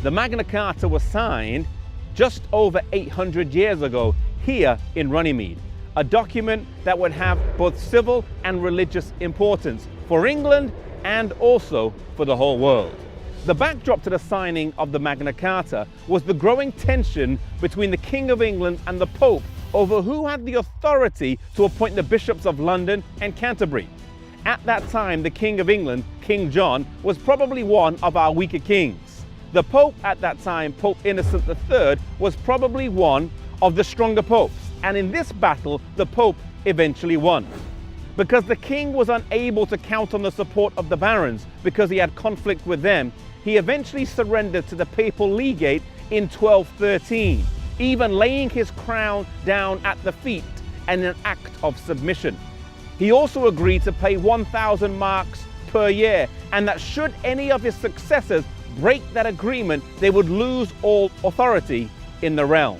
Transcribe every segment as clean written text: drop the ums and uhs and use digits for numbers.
The Magna Carta was signed just over 800 years ago here in Runnymede, a document that would have both civil and religious importance for England and also for the whole world. The backdrop to the signing of the Magna Carta was the growing tension between the King of England and the Pope over who had the authority to appoint the bishops of London and Canterbury. At that time, the King of England, King John, was probably one of our weaker kings. The Pope at that time, Pope Innocent III, was probably one of the stronger popes. And in this battle, the Pope eventually won. Because the king was unable to count on the support of the barons because he had conflict with them, he eventually surrendered to the papal legate in 1213, even laying his crown down at the feet in an act of submission. He also agreed to pay 1,000 marks per year, and that should any of his successors break that agreement, they would lose all authority in the realm.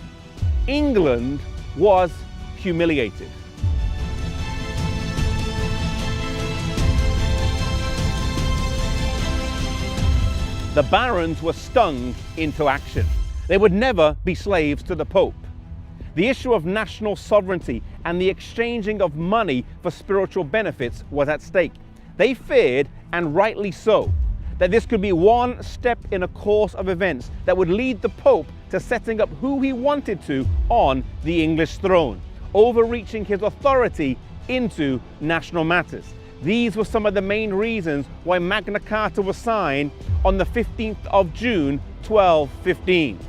England was humiliated. The barons were stung into action. They would never be slaves to the Pope. The issue of national sovereignty and the exchanging of money for spiritual benefits was at stake. They feared, and rightly so, that this could be one step in a course of events that would lead the Pope to setting up who he wanted to on the English throne, overreaching his authority into national matters. These were some of the main reasons why Magna Carta was signed on the 15th of June, 1215.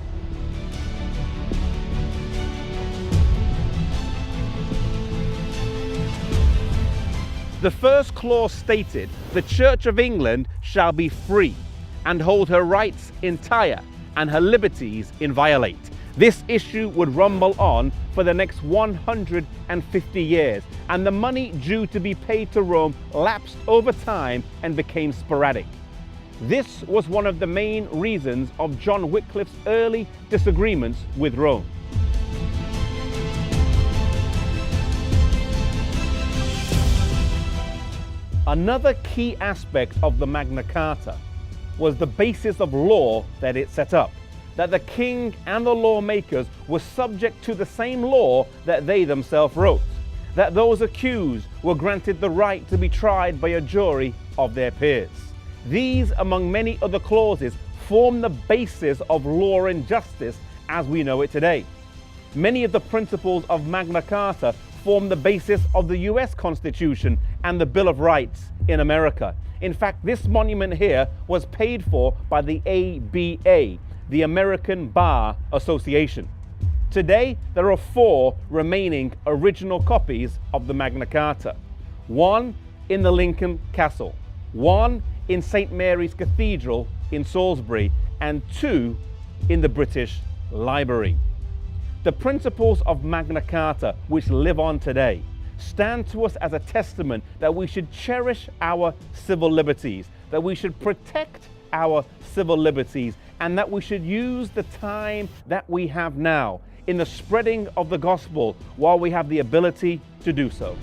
The first clause stated, "The Church of England shall be free, and hold her rights entire, and her liberties inviolate." This issue would rumble on for the next 150 years, and the money due to be paid to Rome lapsed over time and became sporadic. This was one of the main reasons of John Wycliffe's early disagreements with Rome. Another key aspect of the Magna Carta was the basis of law that it set up, that the king and the lawmakers were subject to the same law that they themselves wrote, that those accused were granted the right to be tried by a jury of their peers. These, among many other clauses, form the basis of law and justice as we know it today. Many of the principles of Magna Carta form the basis of the US Constitution and the Bill of Rights in America. In fact, this monument here was paid for by the ABA, the American Bar Association. Today, there are 4 remaining original copies of the Magna Carta. 1 in the Lincoln Castle, 1 in St. Mary's Cathedral in Salisbury, and 2 in the British Library. The principles of Magna Carta, which live on today, stand to us as a testament that we should cherish our civil liberties, that we should protect our civil liberties, and that we should use the time that we have now in the spreading of the gospel while we have the ability to do so.